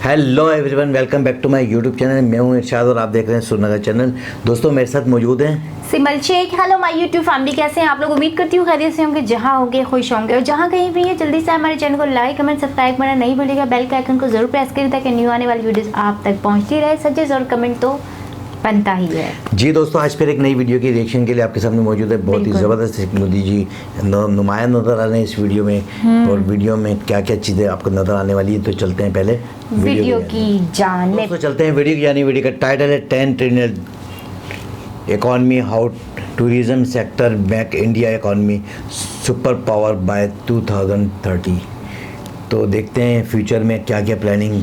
Hello everyone, welcome back to my YouTube channel. मैं हूं इरशाद और आप देख रहे हैं सुरनगर चैनल। दोस्तों मेरे साथ मौजूद हैं Simal Shaikh. Hello my YouTube family, कैसे हैं आप लोग? उम्मीद करती हूँ खैरियत से होंगे, जहाँ होंगे खुश होंगे। और जहाँ कहीं भी है जल्दी से हमारे चैनल को लाइक कमेंट सब्सक्राइब करना नहीं भूलिएगा। बेल के आइकन को जरूर प्रेस करिए ताकि न्यू आने वाली वीडियोस आप तक पहुँचती रहे। सजेस्ट और कमेंट तो बनता ही है। जी दोस्तों, आज फिर एक नई वीडियो की रिएक्शन के लिए आपके सामने मौजूद है। बहुत ही ज़बरदस्त मोदी जी नुमाया नज़र आ रहे हैं इस वीडियो में। और वीडियो में क्या क्या चीज़ें आपको नज़र आने वाली है, तो चलते हैं पहले वीडियो की जाने। तो चलते हैं वीडियो की जानी। वीडियो का टाइटल है 10 trillion economy, how tourism sector make India economy super power bye 2030। तो देखते हैं फ्यूचर में क्या क्या प्लानिंग।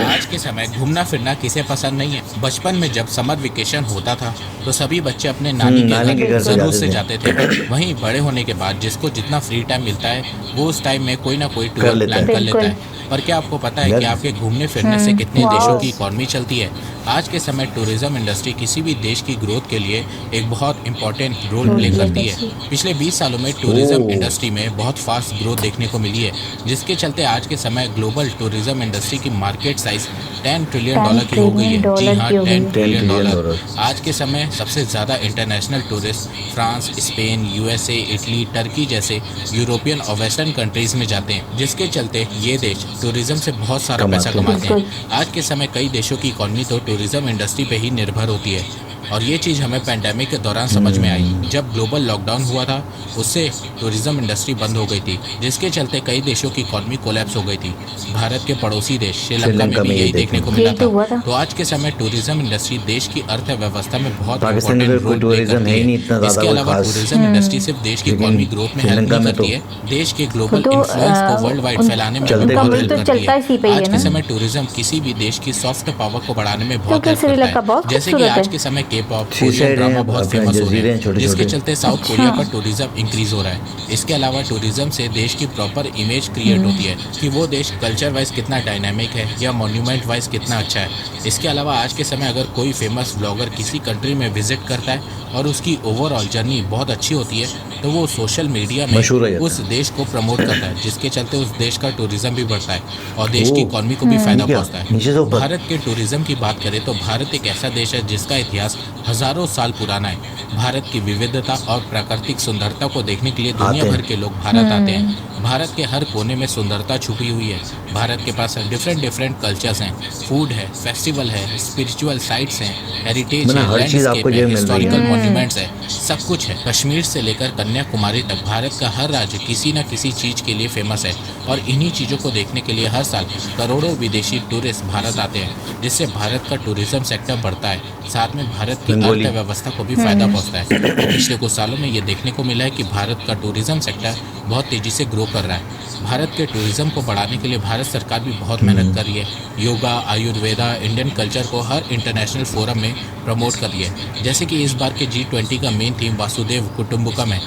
आज के समय घूमना फिरना किसे पसंद नहीं है। बचपन में जब समर वेकेशन होता था तो सभी बच्चे अपने नानी के घर जरूर से जाते थे। वहीं बड़े होने के बाद जिसको जितना फ्री टाइम मिलता है वो उस टाइम में कोई ना कोई टूर प्लान कर लेता है। पर क्या आपको पता है कि आपके घूमने फिरने से कितने देशों की इकॉनमी चलती है? आज के समय टूरिज्म इंडस्ट्री किसी भी देश की ग्रोथ के लिए एक बहुत इंपॉर्टेंट रोल प्ले करती है। पिछले 20 सालों में टूरिज्म इंडस्ट्री में बहुत फास्ट ग्रोथ देखने को मिली है, जिसके चलते आज के समय ग्लोबल टूरिज्म इंडस्ट्री की मार्केट साइज $10 ट्रिलियन की हो गई है। जी हाँ, $10 ट्रिलियन। आज के समय सबसे ज़्यादा international tourist France, Spain, USA, Italy, Turkey जैसे यूरोपियन और वेस्टर्न कंट्रीज में जाते हैं, जिसके चलते ये देश टूरिज्म से बहुत सारा पैसा कमाते हैं। आज के समय कई देशों की इकॉनमी तो टूरिज्म इंडस्ट्री पे ही निर्भर होती है। और ये चीज़ हमें पैंडेमिक के दौरान समझ में आई, जब ग्लोबल लॉकडाउन हुआ था उससे टूरिज्म इंडस्ट्री बंद हो गई थी, जिसके चलते कई देशों की इकॉनमी कोलैप्स हो गई थी। भारत के पड़ोसी देश श्रीलंका में भी यही देखने को मिला था। तो आज के समय टूरिज्म इंडस्ट्री देश की अर्थव्यवस्था में बहुत इंपॉर्टेंट रोल प्ले करती है। इसके अलावा टूरिज्म इंडस्ट्री सिर्फ देश की इकॉनमी ग्रोथ में हेल्प नहीं करती है, देश के ग्लोबल इन्फ्लुएंस को वर्ल्ड वाइड फैलाने में बहुत हेल्प करती है। आज के समय टूरिज्म किसी भी देश की सॉफ्ट पावर को बढ़ाने में बहुत हेल्प करता है। जैसे कि आज के समय K-pop, कोरियन ड्रामा बहुत फेमस हो रहे हैं, जिसके चलते साउथ कोरिया का टूरिज्म इंक्रीज हो रहा है। इसके अलावा टूरिज्म से देश की प्रॉपर इमेज क्रिएट होती है कि वो देश कल्चर वाइज कितना डायनामिक है या मॉन्यूमेंट वाइज कितना अच्छा है। इसके अलावा आज के समय अगर कोई फेमस ब्लॉगर किसी कंट्री में विजिट करता है और उसकी ओवरऑल जर्नी बहुत अच्छी होती है तो वो सोशल मीडिया में उस देश को प्रमोट करता है, जिसके चलते उस देश का टूरिज्म भी बढ़ता है और देश की इकॉनमी को भी फायदा पहुंचता है। भारत के टूरिज्म की बात करें तो भारत एक ऐसा देश है जिसका इतिहास हजारों साल पुराना है। भारत की विविधता और प्राकृतिक सुंदरता को देखने के लिए दुनिया भर के लोग भारत आते हैं। भारत के हर कोने में सुंदरता छुपी हुई है। भारत के पास डिफरेंट कल्चर्स हैं, फूड है, फेस्टिवल है, स्पिरिचुअल साइट्स हैं, हेरिटेज है, लैंडस्केप है, हिस्टोरिकल मॉन्यूमेंट्स है, सब कुछ है। कश्मीर से लेकर कन्याकुमारी तक भारत का हर राज्य किसी न किसी चीज के लिए फेमस है और इन्हीं चीजों को देखने के लिए हर साल करोड़ों विदेशी टूरिस्ट भारत आते हैं, जिससे भारत का टूरिज्म सेक्टर बढ़ता है, साथ में भारत की अर्थव्यवस्था को भी फायदा पहुंचता है। पिछले कुछ सालों में ये देखने को मिला है कि भारत का टूरिज्म सेक्टर बहुत तेजी से ग्रो कर रहा है। भारत के टूरिज्म को बढ़ाने के लिए भारत सरकार भी बहुत मेहनत कर रही है। योगा, आयुर्वेदा, इंडियन कल्चर को हर इंटरनेशनल फोरम में प्रमोट कर रही है, जैसे कि इस बार के G20 का मेन थीम वासुदेव कुटुंबकम है।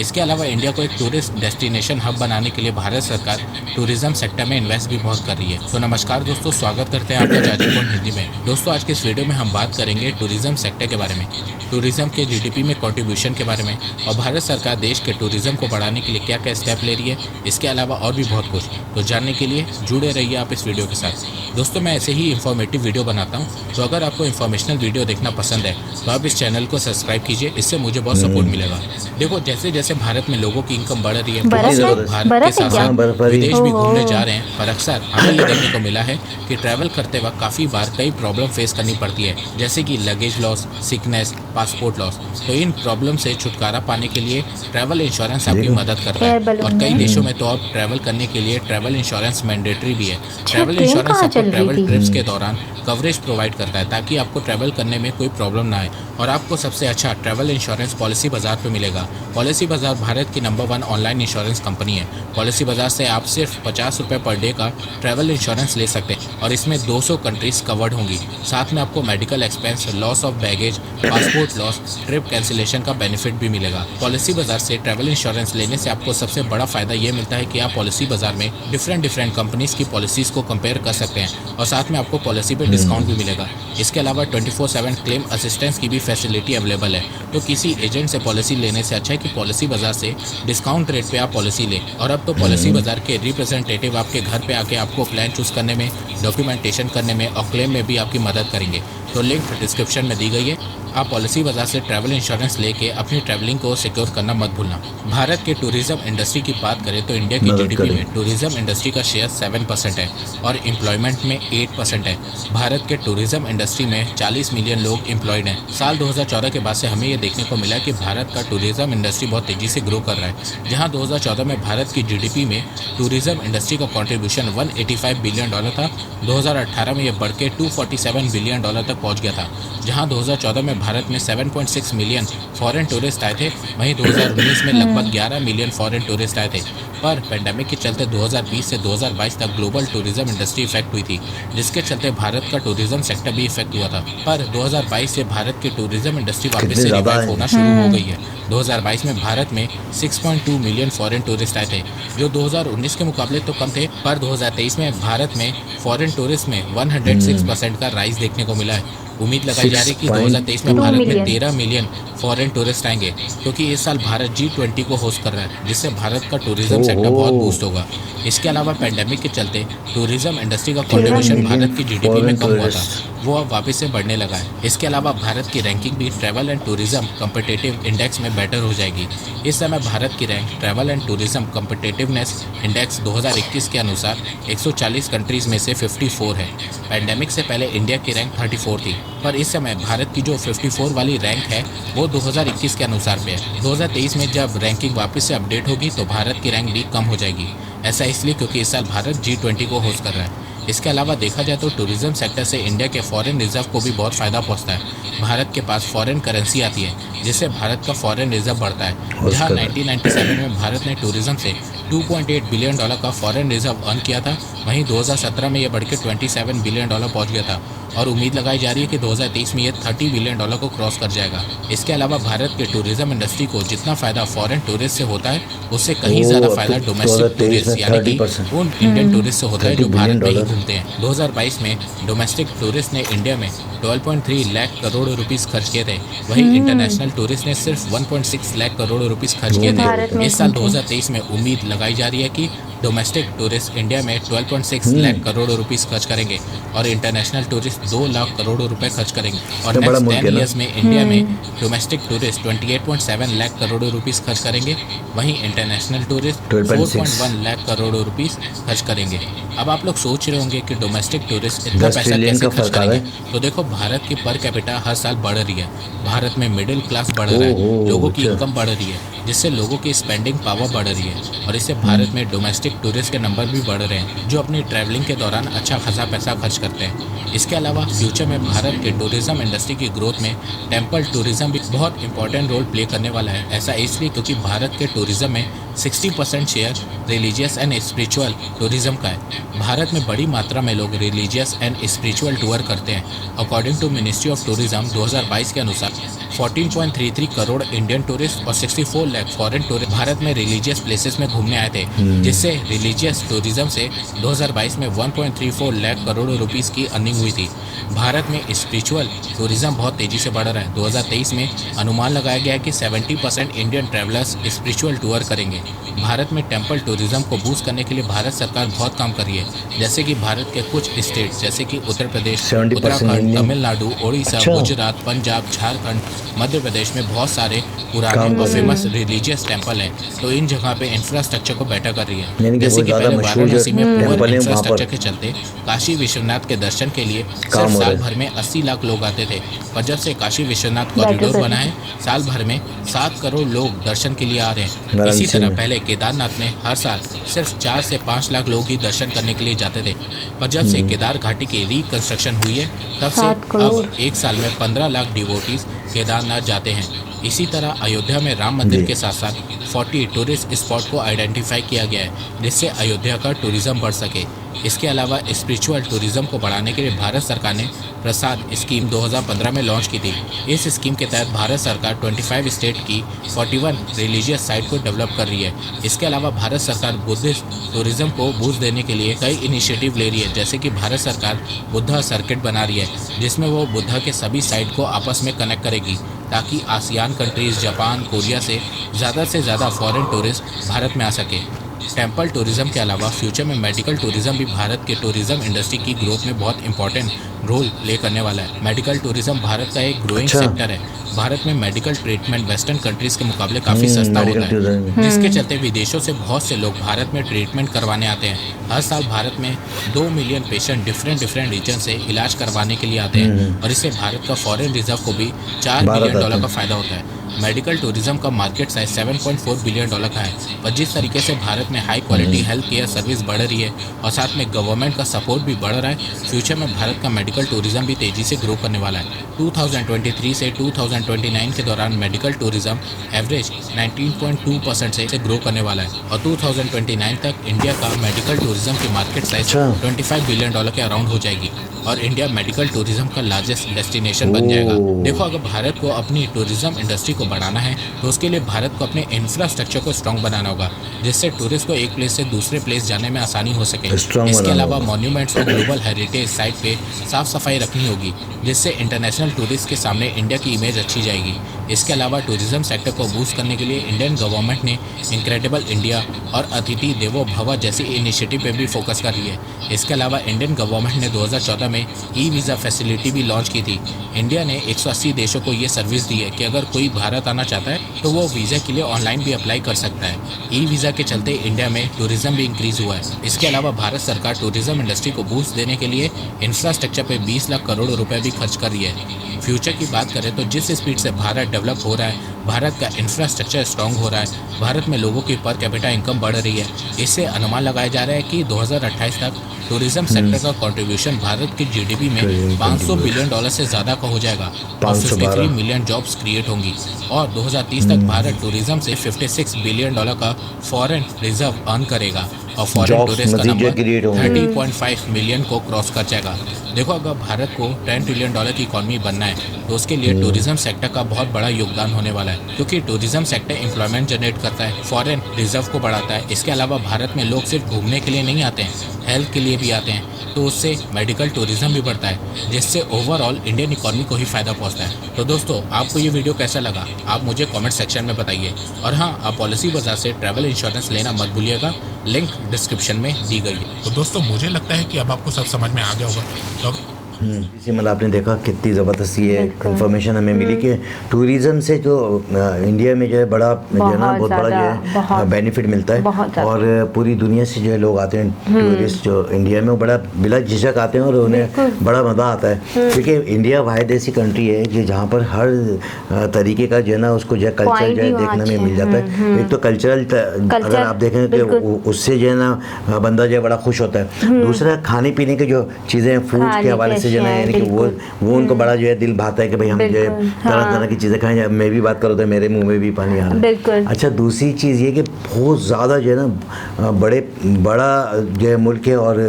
इसके अलावा इंडिया को एक टूरिस्ट डेस्टिनेशन हब बनाने के लिए भारत सरकार टूरिज्म सेक्टर में इन्वेस्ट भी बहुत कर रही है। तो नमस्कार दोस्तों, स्वागत करते हैं आपका जाजीपुर हिंदी में। दोस्तों आज के इस वीडियो में हम बात करेंगे टूरिज्म सेक्टर के बारे में, टूरिज्म के GDP में कंट्रीब्यूशन के बारे में और भारत सरकार देश के टूरिज्म को बढ़ाने के लिए क्या क्या स्टेप ले रही है, इसके अलावा और भी बहुत कुछ। तो जानने के लिए जुड़े रहिए आप इस वीडियो के साथ। दोस्तों मैं ऐसे ही इंफॉर्मेटिव वीडियो बनाता हूँ, तो अगर आपको इन्फॉर्मेशनल वीडियो देखना पसंद है तो आप इस चैनल को सब्सक्राइब कीजिए, इससे मुझे बहुत सपोर्ट मिलेगा। देखो जैसे जैसे भारत में लोगों की इनकम बढ़ रही है, भारत के साथ साथ विदेश भी घूमने जा रहे हैं, पर अक्सर हमें ये देखने को मिला है कि ट्रैवल करते वक्त काफ़ी बार कई प्रॉब्लम फेस करनी पड़ती है, जैसे कि luggage loss, sickness, passport loss. तो इन प्रॉब्लम से छुटकारा पाने के लिए ट्रैवल इंश्योरेंस आपकी मदद करता है और कई देशों में तो अब ट्रैवल करने के लिए ट्रैवल इंश्योरेंस मैंडेटरी भी है। ट्रैवल इंश्योरेंस आपको ट्रैवल ट्रिप्स के दौरान कवरेज प्रोवाइड करता है ताकि आपको ट्रैवल करने में कोई प्रॉब्लम ना आए और आपको सबसे अच्छा ट्रैवल इंश्योरेंस पॉलिसी बाजार पे मिलेगा। पॉलिसी बाजार भारत की नंबर 1 ऑनलाइन इंश्योरेंस कंपनी है। पॉलिसी बाजार से आप सिर्फ 50 रुपये पर डे का ट्रैवल इंश्योरेंस ले सकते हैं और इसमें 200 कंट्रीज कवर्ड होंगी। साथ में आपको medical expense, loss of baggage, passport loss, trip cancellation का बेनिफिट भी मिलेगा। पॉलिसी बाजार से ट्रैवल इंश्योरेंस लेने से आपको सबसे बड़ा फायदा ये मिलता है कि आप पॉलिसी बाजार में डिफरेंट कंपनीज की पॉलिसीज़ को कंपेयर कर सकते हैं और साथ में आपको पॉलिसी पे डिस्काउंट भी मिलेगा। इसके अलावा 24/7 क्लेम असिस्टेंस की भी फैसिलिटी अवेलेबल है। तो किसी एजेंट से पॉलिसी लेने से अच्छा है कि पॉलिसी बाजार से डिस्काउंट रेट पे आप पॉलिसी लें। और अब तो पॉलिसी बाजार के रिप्रेजेंटेटिव आपके घर पे आके आपको प्लान चूज़ करने में, डॉक्यूमेंटेशन करने में और क्लेम में भी आपकी मदद करेंगे। तो लिंक डिस्क्रिप्शन में दी गई है। आप पॉलिसी बाजार से ट्रैवल इंश्योरेंस लेके अपनी ट्रैवलिंग को सिक्योर करना मत भूलना। भारत के टूरिज्म इंडस्ट्री की बात करें तो इंडिया की जीडीपी में टूरिज्म इंडस्ट्री का शेयर 7% है और एम्प्लॉयमेंट में 8% है। भारत के टूरिज्म इंडस्ट्री में 40 मिलियन लोग एम्प्लॉयड हैं। साल 2014 के बाद से हमें ये देखने को मिला कि भारत का टूरिज्म इंडस्ट्री बहुत तेज़ी से ग्रो कर रहा है। जहाँ 2014 में भारत की जीडीपी में टूरिज्म इंडस्ट्री का कॉन्ट्रीब्यूशन $185 बिलियन था, 2018 में यह बढ़ के $247 बिलियन तक पहुँच गया था। जहाँ 2014 में भारत में 7.6 मिलियन फॉरेन टूरिस्ट आए थे, वहीं 2019 में लगभग 11 मिलियन फॉरेन टूरिस्ट आए थे। पर पेंडेमिक के चलते 2020 से 2022 तक ग्लोबल टूरिज्म इंडस्ट्री इफेक्ट हुई थी, जिसके चलते भारत का टूरिज्म सेक्टर भी इफेक्ट हुआ था। पर 2022 से भारत की टूरिज्म इंडस्ट्री वापस से रिवाइव होना शुरू हो गई है। 2022 में भारत में 6.2 मिलियन फॉरेन टूरिस्ट आए थे, जो 2019 के मुकाबले तो कम थे, पर 2023 में भारत में फॉरेन टूरिस्ट में 106% का राइज देखने को मिला है। उम्मीद लगाई जा रही है कि 2023 में भारत में 13 मिलियन फॉरेन टूरिस्ट आएंगे, क्योंकि इस साल भारत G20 को होस्ट कर रहा है, जिससे भारत का टूरिज्म सेक्टर बहुत बूस्ट होगा। इसके अलावा पेंडेमिक के चलते टूरिज्म इंडस्ट्री का कॉन्ट्रीब्यूशन भारत की जीडीपी में कम हुआ था, वो अब वापस से बढ़ने लगा है। इसके अलावा भारत की रैंकिंग भी travel and tourism competitive index में बेटर हो जाएगी। इस समय भारत की rank travel and tourism competitiveness index 2021 के अनुसार 140 कंट्रीज़ में से 54 है। पेंडेमिक से पहले इंडिया की रैंक 34 थी, पर इस समय भारत की जो 54 वाली रैंक है वो 2021 के अनुसार पे है। 2023 में जब रैंकिंग वापस से अपडेट होगी तो भारत की रैंक भी कम हो जाएगी। ऐसा इसलिए क्योंकि इस साल भारत G20 को होस्ट कर रहा है। इसके अलावा देखा जाए तो टूरिज्म सेक्टर से इंडिया के फॉरेन रिजर्व को भी बहुत फ़ायदा पहुंचता है। भारत के पास फॉरेन करेंसी आती है, जिससे भारत का फॉरेन रिजर्व बढ़ता है। जहां 1997 में भारत ने टूरिज्म से $2.8 बिलियन का फॉरेन रिजर्व अर्न किया था, वहीं 2017 में यह बढ़ के $27 बिलियन पहुँच गया था और उम्मीद लगाई जा रही है कि 2023 में ये $30 बिलियन को क्रॉस कर जाएगा। इसके अलावा भारत के टूरिज्म इंडस्ट्री को जितना फ़ायदा फॉरेन टूरिस्ट से होता है, उससे कहीं ज़्यादा फायदा डोमेस्टिक टूरिस्ट यानी कि उन इंडियन टूरिस्ट से होता है जो भारत में ही घूमते हैं। 2022 में डोमेस्टिक टूरिस्ट ने इंडिया में 12.3 लाख करोड़ रुपीस खर्च किए थे, वहीं इंटरनेशनल टूरिस्ट ने सिर्फ 1.6 लाख करोड़ रुपीस खर्च किए थे। इस साल 2023 में उम्मीद लगाई जा रही है कि डोमेस्टिक टूरिस्ट इंडिया में 12.6 लाख करोड़ रुपीस खर्च करेंगे और इंटरनेशनल टूरिस्ट 2 लाख करोड़ रुपए खर्च करेंगे। और नेक्स्ट 10 ईयर्स में इंडिया में domestic tourist 28.7 lakh crore rupees खर्च करेंगे, वहीं international tourist 4.1 lakh crore rupees खर्च करेंगे। अब आप लोग सोच रहे होंगे कि डोमेस्टिक टूरिस्ट इतना पैसा कैसे खर्च करेंगे। तो देखो, भारत की पर कैपिटा हर साल बढ़ रही है, भारत में मिडिल क्लास बढ़ रहा है, लोगों की इनकम बढ़ रही है, जिससे लोगों की स्पेंडिंग पावर बढ़ रही है और इससे भारत में डोमेस्टिक टूरिस्ट के नंबर भी बढ़ रहे हैं, जो अपनी ट्रैवलिंग के दौरान अच्छा खासा पैसा खर्च करते हैं। इसके अलावा फ्यूचर में भारत के टूरिज्म इंडस्ट्री की ग्रोथ में टेम्पल टूरिज्म भी बहुत इंपॉर्टेंट रोल प्ले करने वाला है। ऐसा इसलिए क्योंकि भारत के टूरिज्म में 60% share religious and spiritual tourism का है। भारत में बड़ी मात्रा में लोग रिलीजियस एंड स्पिरिचुअल टूर करते हैं। According to ministry of tourism 2022 के अनुसार 14.33 करोड़ इंडियन टूरिस्ट और 64 लाख फॉरेन टूरिस्ट भारत में रिलीजियस प्लेसेस में घूमने आए थे, जिससे रिलीजियस टूरिज्म से 2022 में 1.34 लाख करोड़ रुपीस की अर्निंग हुई थी। भारत में स्पिरिचुअल टूरिज्म बहुत तेज़ी से बढ़ रहा है। 2023 में अनुमान लगाया गया है कि 70% इंडियन ट्रैवलर्स स्पिरिचुअल टूर करेंगे। भारत में टेम्पल टूरिज्म को बूस्ट करने के लिए भारत सरकार बहुत काम कर रही है, जैसे कि भारत के कुछ स्टेट जैसे कि उत्तर प्रदेश, उत्तराखंड, तमिलनाडु, ओडिशा, गुजरात, पंजाब, झारखंड, मध्य प्रदेश में बहुत सारे पुराने और फेमस रिलीजियस टेम्पल हैं, तो इन जगह पे इंफ्रास्ट्रक्चर को बेटर कर रही है। जैसे कि पहले वाराणसी में पुअर इंफ्रास्ट्रक्चर के चलते काशी विश्वनाथ के दर्शन के लिए सिर्फ साल भर में 80 लाख लोग आते थे, पर जब से काशी विश्वनाथ कॉरिडोर बना है, साल भर में 7 करोड़ लोग दर्शन के लिए आ रहे हैं। इसी तरह पहले केदारनाथ में हर साल सिर्फ 4 से 5 लाख लोग ही दर्शन करने के लिए जाते थे, पर जब से केदार घाटी की रिकंस्ट्रक्शन हुई है, तब से अब एक साल में 15 लाख डिवोटीज केदारनाथ जाते हैं। इसी तरह अयोध्या में राम मंदिर के साथ साथ 40 टूरिस्ट स्पॉट को आइडेंटिफाई किया गया है, जिससे अयोध्या का टूरिज्म बढ़ सके। इसके अलावा स्पिरिचुअल टूरिज्म को बढ़ाने के लिए भारत सरकार ने प्रसाद स्कीम 2015 में लॉन्च की थी। इस स्कीम के तहत भारत सरकार 25 स्टेट की 41 रिलीजियस साइट को डेवलप कर रही है। इसके अलावा भारत सरकार बुद्धिस्ट टूरिज्म को बूस्ट देने के लिए कई इनिशिएटिव ले रही है, जैसे कि भारत सरकार बुद्धा सर्किट बना रही है, जिसमें वो बुद्धा के सभी साइट को आपस में कनेक्ट करेगी, ताकि आसियान कंट्रीज, जापान, कोरिया से ज़्यादा फॉरेन टूरिस्ट भारत में आ सके। टेम्पल टूरिज्म के अलावा फ्यूचर में मेडिकल टूरिज्म भी भारत के टूरिज्म इंडस्ट्री की ग्रोथ में बहुत इंपॉर्टेंट रोल प्ले करने वाला है। मेडिकल टूरिज्म भारत का एक ग्रोइंग सेक्टर है। भारत में मेडिकल ट्रीटमेंट वेस्टर्न कंट्रीज के मुकाबले काफ़ी सस्ता होता है, जिसके चलते विदेशों से बहुत से लोग भारत में ट्रीटमेंट करवाने आते हैं। हर साल भारत में 2 मिलियन पेशेंट डिफरेंट रीजन से इलाज करवाने के लिए आते हैं, और इससे भारत का फॉरेन रिजर्व को भी $4 बिलियन का फायदा होता है। मेडिकल टूरिज्म का मार्केट साइज $7.4 बिलियन का है, और जिस तरीके से भारत में high quality health care service बढ़ रही है और साथ में गवर्नमेंट का सपोर्ट भी बढ़ रहा है, फ्यूचर में भारत का मेडिकल टूरिज्म भी तेजी से ग्रो करने वाला है। 2023 से 2029 के दौरान मेडिकल टूरिज्म एवरेज 19.2% से ग्रो करने वाला है, और 2029 तक इंडिया का मेडिकल टूरिज्म की मार्केट साइज $25 बिलियन के अराउंड हो जाएगी, और इंडिया मेडिकल टूरिज्म का लार्जेस्ट डेस्टिनेशन बन जाएगा। देखो, अगर भारत को अपनी टूरिज्म इंडस्ट्री को बढ़ाना है तो उसके लिए भारत को अपने इंफ्रास्ट्रक्चर को स्ट्रॉन्ग बनाना होगा, जिससे टूरिस्ट को एक प्लेस से दूसरे प्लेस जाने में आसानी हो सके। इसके अलावा मॉन्यूमेंट्स और ग्लोबल हेरिटेज साइट पे साफ सफाई रखनी होगी, जिससे इंटरनेशनल टूरिस्ट के सामने इंडिया की इमेज अच्छी जाएगी। इसके अलावा टूरिज्म सेक्टर को बूस्ट करने के लिए इंडियन गवर्नमेंट ने इनक्रेडिबल इंडिया और अतिथि देवो भव जैसी इनिशिएटिव पे भी फोकस कर रही है। इसके अलावा इंडियन गवर्नमेंट ने 2014 में ई वीज़ा फैसिलिटी भी लॉन्च की थी। इंडिया ने 180 देशों को ये सर्विस दी है कि अगर कोई भारत आना चाहता है तो वो वीज़ा के लिए ऑनलाइन भी अप्लाई कर सकता है। ई वीज़ा के चलते इंडिया में टूरिज्म भी इंक्रीज़ हुआ है। इसके अलावा भारत सरकार टूरिज्म इंडस्ट्री को बूस्ट देने के लिए इंफ्रास्ट्रक्चर पे 20 लाख करोड़ रुपए भी खर्च कर रही है। फ्यूचर की बात करें तो जिस स्पीड से भारत डेवलप हो रहा है, भारत का इंफ्रास्ट्रक्चर स्ट्रॉन्ग हो रहा है, भारत में लोगों की पर कैपिटा इनकम बढ़ रही है, इससे अनुमान लगाया जा रहा है कि 2028 तक टूरिज्म सेक्टर का कंट्रीब्यूशन भारत की जीडीपी में $500 बिलियन से ज़्यादा का हो जाएगा, और 53 मिलियन जॉब्स क्रिएट होंगी, और 2030 तक भारत टूरिज्म से $56 बिलियन का फॉरेन रिजर्व अर्न करेगा, और फॉरेन टूरिस्ट का नंबर 30.5 मिलियन को क्रॉस कर जाएगा। देखो, अगर भारत को $10 ट्रिलियन की इकॉनमी बनना है तो उसके लिए टूरिज्म सेक्टर का बहुत बड़ा योगदान होने वाला है, क्योंकि टूरिज्म सेक्टर एम्प्लॉयमेंट जनरेट करता है, फॉरेन रिजर्व को बढ़ाता है। इसके अलावा भारत में लोग सिर्फ घूमने के लिए नहीं आते हैं, हेल्थ के लिए भी आते हैं, तो उससे मेडिकल टूरिज्म भी बढ़ता है, जिससे ओवरऑल इंडियन इकॉनमी को ही फ़ायदा पहुंचता है। तो दोस्तों, आपको ये वीडियो कैसा लगा आप मुझे कमेंट सेक्शन में बताइए, और हाँ, आप पॉलिसी बाजार से ट्रैवल इंश्योरेंस लेना मत भूलिएगा, लिंक डिस्क्रिप्शन में दी गई है। तो दोस्तों, मुझे लगता है कि अब आपको सब समझ में आ गया होगा। तो इसी मतलब आपने देखा कितनी ज़बरदस्त ये कंफर्मेशन हमें मिली कि टूरिज़्म से जो इंडिया में जो है बड़ा जो है ना बहुत बड़ा जो है बेनिफिट मिलता है, और पूरी दुनिया से जो है लोग आते हैं टूरिस्ट जो इंडिया में, वो बड़ा बिला झिझक आते हैं और उन्हें बड़ा मज़ा आता है, क्योंकि इंडिया वाहिद ऐसी कंट्री है कि जहाँ पर हर तरीके का जो है ना उसको जो है कल्चर जो है देखने में मिल जाता है। एक तो कल्चरल अगर आप देखें तो उससे जो है ना बंदा जो है बड़ा खुश होता है। दूसरा, खाने पीने की जो चीज़ें फूड के हवाले से जो है यानी कि वो उनको बड़ा जो है दिल भाता है कि भाई हम जो है तरह तरह की चीज़ें खाएं। मैं भी बात करूँ तो मेरे मुंह में भी पानी आ रहा है। अच्छा, दूसरी चीज़ ये कि बहुत ज़्यादा जो है ना बड़ा जो है मुल्क है, और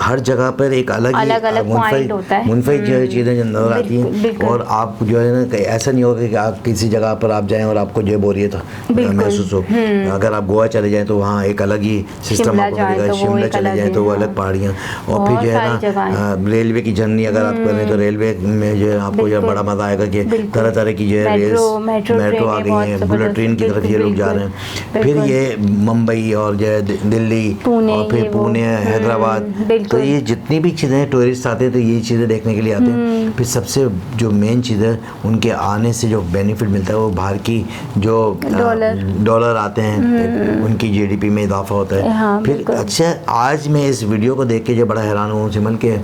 हर जगह पर एक अलग मुनफरिद जो है चीज़ें नज़र आती हैं, और आप जो है ना ऐसा नहीं होगा कि आप किसी जगह पर आप जाएँ और आपको जो है बोरियत महसूस हो। अगर आप गोवा चले जाएँ तो वहाँ एक अलग ही सिस्टम आपको मिलेगा, शिमला चले जाएँ तो वो अलग पहाड़ियाँ, और फिर जो है ना रेलवे की जर्नी अगर आप करें तो रेलवे में जो है आपको जो बड़ा मज़ा आएगा कि तरह तरह की जो है मेट्रो आ गई है, बुलेट ट्रेन की तरफ ये लोग जा रहे हैं। फिर ये मुंबई और जो है दिल्ली और फिर पुणे, हैदराबाद, तो ये जितनी भी चीज़ें टूरिस्ट आते हैं तो ये चीज़ें देखने के लिए आते हैं। फिर सबसे जो मेन चीज़ है, उनके आने से जो बेनिफिट मिलता है वो बाहर की जो डॉलर आते हैं, उनकी जीडीपी में इजाफा होता है। फिर अच्छा, आज मैं इस वीडियो को देख के जो बड़ा हैरान हूँ सिमन के,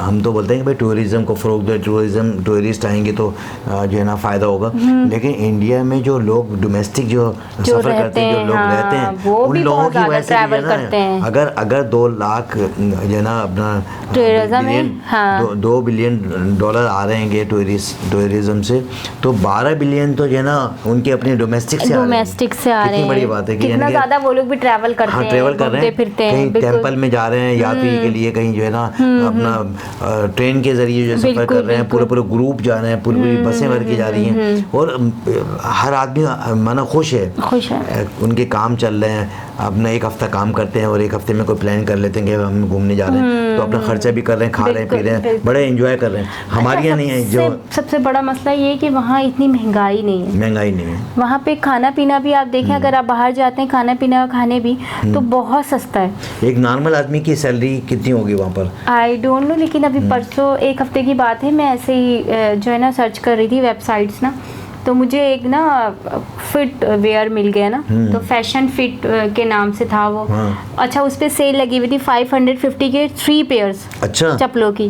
हम तो बोलते हैं कि भाई टूरिज़्म को फ़रोग़ दे, टूरिस्ट आएंगे तो जो है ना फ़ायदा होगा, लेकिन इंडिया में जो लोग डोमेस्टिक जो सफ़र करते हैं, जो लोग रहते हैं, उन लोगों की वजह से जो है ना, अगर 2 लाख जो है ना अपना 2 बिलियन डॉलर आ रहे हैं टूरिज्म से, तो 12 बिलियन तो जो है ना उनके अपने डोमेस्टिक से आ रहे हैं। बड़ी बात है कि कितना ज्यादा वो लोग भी ट्रैवल करते हैं, ट्रैवल कर रहे हैं, फिरते हैं, कहीं टेंपल में जा रहे हैं यात्री के लिए, कहीं जो है ना अपना ट्रेन के जरिए जो सफर कर रहे हैं, पूरे ग्रुप जा रहे हैं, पूरी बसें भर के जा रही हैं, और हर आदमी माना खुश है, उनके काम चल रहे हैं, अपना एक हफ्ता काम करते हैं और एक हफ्ते में कोई प्लान कर लेते हैं कि हम घूमने जा रहे हैं, तो अपना खर्चा भी कर रहे हैं, खा रहे हैं, पी रहे हैं, बड़े एंजॉय कर रहे हैं। हमारे यहाँ नहीं है। जो सबसे बड़ा मसला ये है कि वहाँ इतनी महंगाई नहीं है, वहाँ पे खाना पीना भी आप देखें, अगर आप बाहर जाते हैं खाना पीना खाने भी तो बहुत सस्ता है। एक नॉर्मल आदमी की सैलरी कितनी होगी वहाँ पर? आई डोंट नो, लेकिन अभी परसों एक हफ्ते की बात है, मैं ऐसे ही जो है ना सर्च कर रही थी वेबसाइट्स ना, तो मुझे एक ना फिट वेयर मिल गया ना, तो फैशन फिट के नाम से था वो। अच्छा, उस पे सेल लगी हुई थी 550 के 3 पेयर्स चप्पलों की।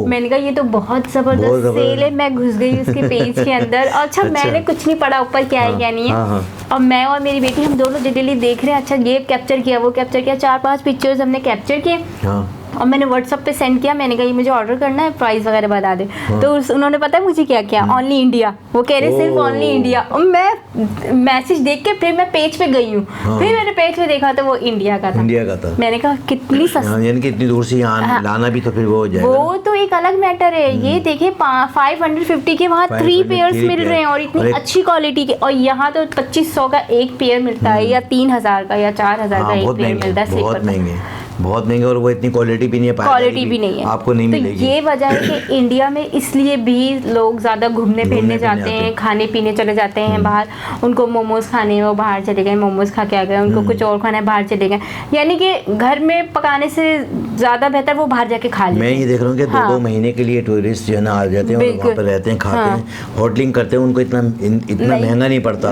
मैंने कहा ये तो बहुत जबरदस्त सेल है, मैं घुस गई उसके पेज के अंदर। अच्छा, मैंने कुछ नहीं पढ़ा ऊपर क्या है क्या नहीं है, और मैं और मेरी बेटी हम दोनों डिटेली देख रहे हैं। अच्छा, ये कैप्चर किया, वो कैप्चर किया, 4-5 पिक्चर्स हमने कैप्चर किए और मैंने व्हाट्सएप पे सेंड किया। मैंने कहा ये मुझे ऑर्डर करना है, प्राइस वगैरह बता दे। तो उन्होंने पता है मुझे क्या किया, ओनली इंडिया, वो कह रहे सिर्फ ओनली इंडिया। और मैं मैसेज देख के फिर मैं पेज पे गई हूँ, फिर मैंने पेज पे देखा तो वो इंडिया का था। मैंने कहा कितनी सस्ती, यानी कि इतनी दूर से यहाँ लाना भी तो फिर वो हो जाएगा। वो तो एक अलग मैटर है। ये देखिए 550 के वहाँ 3 पेयर्स मिल रहे हैं और इतनी अच्छी क्वालिटी के, और यहाँ तो 2500 का एक पेयर मिलता है, या 3000 का या 4000 का एक पेयर मिलता है। बहुत महंगे, और वो इतनी क्वालिटी भी नहीं है, क्वालिटी भी नहीं है, आपको नहीं मिलेगी। ये वजह है कि इंडिया में इसलिए भी लोग ज़्यादा घूमने फिरने जाते हैं, खाने पीने चले जाते हैं बाहर। उनको मोमोज खाने हैं, वो बाहर चले गए, मोमोज खा के आ गए, उनको कुछ और खाना है, बाहर चले गए। यानी कि घर में पकाने से ज़्यादा बेहतर वो बाहर जाके खा लेते हैं। मैं ये देख रहा हूँ कि 2-2 महीने के लिए टूरिस्ट जो है ना आ जाते हैं और वहाँ पर रहते हैं, खाते हैं, होटलिंग करते हैं, उनको इतना महंगा नहीं पड़ता।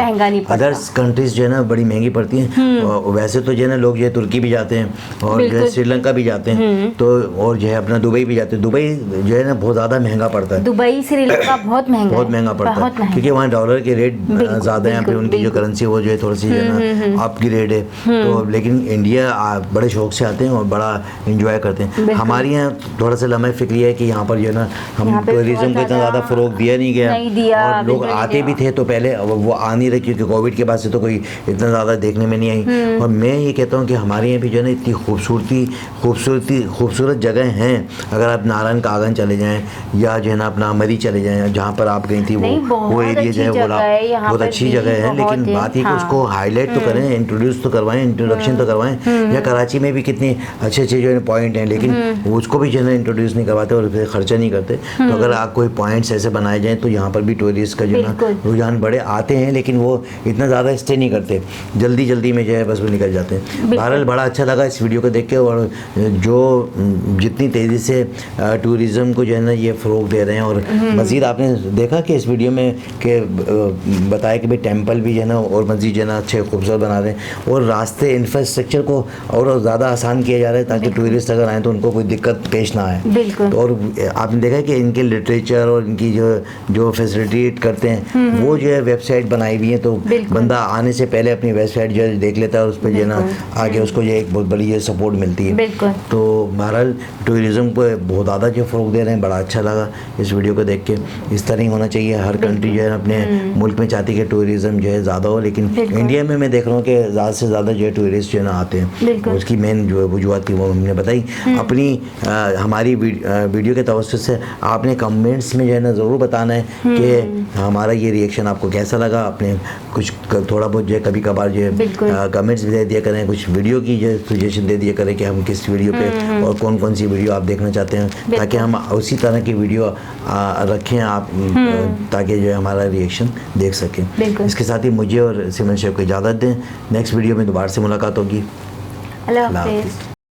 अदर्स कंट्रीज जो है ना बड़ी महंगी पड़ती हैं। वैसे तो जो है ना लोग जो है तुर्की भी जाते हैं और श्रीलंका भी जाते हैं, तो और जो है अपना दुबई भी जाते हैं। दुबई जो है ना बहुत ज़्यादा महंगा पड़ता है, दुबई श्रीलंका बहुत महंगा पड़ता है, क्योंकि वहाँ डॉलर के रेट ज़्यादा हैं, फिर उनकी जो करेंसी वो जो है थोड़ी सी जो है ना आपकी रेट है। तो लेकिन इंडिया बड़े शौक से आते हैं और बड़ा इंजॉय करते हैं। हमारे यहाँ थोड़ा सा लम्हा फिक्री है कि यहाँ पर जो है ना हम टूरिज्म को इतना ज़्यादा फ़रोग दिया नहीं गया, और लोग आते भी थे तो पहले वो आ नहीं रहे, क्योंकि कोविड के बाद से तो कोई इतना ज़्यादा देखने में नहीं आई। और मैं ये कहता हूँ कि हमारे यहाँ भी जो है ना इतनी खूबसूरत जगह हैं। अगर आप नारायण का आंगन चले जाएं, या जो है ना अपना मरी चले जाएं, जहाँ पर आप गई थी वो एरिया जो है वो बहुत अच्छी जगह है। लेकिन बात है कि उसको हाईलाइट तो करें, इंट्रोड्यूस तो करवाएं, इंट्रोडक्शन तो करवाएं। या कराची में भी कितने अच्छे जो है पॉइंट हैं, लेकिन उसको भी जो है ना इंट्रोड्यूस नहीं करवाते और फिर खर्चा नहीं करते। तो अगर आप कोई पॉइंट्स ऐसे बनाए जाएँ तो यहाँ पर भी टूरिस्ट का जो है ना रुझान बड़े आते हैं, लेकिन वो इतना ज़्यादा स्टे नहीं करते, जल्दी में जो है बस वो निकल जाते हैं। बहरहाल बड़ा अच्छा लगा इस वीडियो को देख के, और जो जितनी तेज़ी से टूरिज़्म को जो है ना ये फ़रोग दे रहे हैं। और मज़ीद आपने देखा कि इस वीडियो में कि बताया कि भाई टेंपल भी जो है ना और मस्जिद जो है ना अच्छे खूबसूरत बना रहे हैं, और रास्ते इंफ्रास्ट्रक्चर को और ज़्यादा आसान किया जा रहा है, ताकि टूरिस्ट अगर आए तो उनको कोई दिक्कत पेश ना आए। तो और आपने देखा कि इनके लिटरेचर और इनकी जो फैसिलिटेट करते हैं वो जो है वेबसाइट बनाई हुई है, तो बंदा आने से पहले अपनी वेबसाइट जो है देख लेता है और उस पर जो है ना आगे उसको जो एक बहुत बड़ी सपोर्ट मिलती है। तो बहरहाल टूरिज़्म को बहुत ज़्यादा जो फ़रोग दे रहे हैं, बड़ा अच्छा लगा इस वीडियो को देख के। इस तरह ही होना चाहिए। हर कंट्री जो है अपने मुल्क में चाहती है कि टूरिज़्म जो है ज़्यादा हो, लेकिन इंडिया में मैं देख रहा हूँ कि ज़्यादा से ज़्यादा जो है टूरिस्ट जो है ना आते हैं। उसकी मेन जो वजूहत थी वो हमने बताई अपनी। हमारी वीडियो के तवज्जुह से आपने कमेंट्स में जो है ना ज़रूर बताना है कि हमारा ये रिएक्शन आपको कैसा लगा। अपने कुछ थोड़ा बहुत जो है कभी कभार जो है कमेंट्स भी दे दिया करें, कुछ वीडियो की जो सजेशन दे दिया करें कि हम किस वीडियो पे और कौन सी वीडियो आप देखना चाहते हैं, ताकि हम उसी तरह की वीडियो रखें आप, ताकि जो है हमारा रिएक्शन देख सकें। इसके साथ ही मुझे और सिमरन शेख को इजाज़त दें। नेक्स्ट वीडियो में दोबारा से मुलाकात होगी। अल्लाह हाफ़िज़।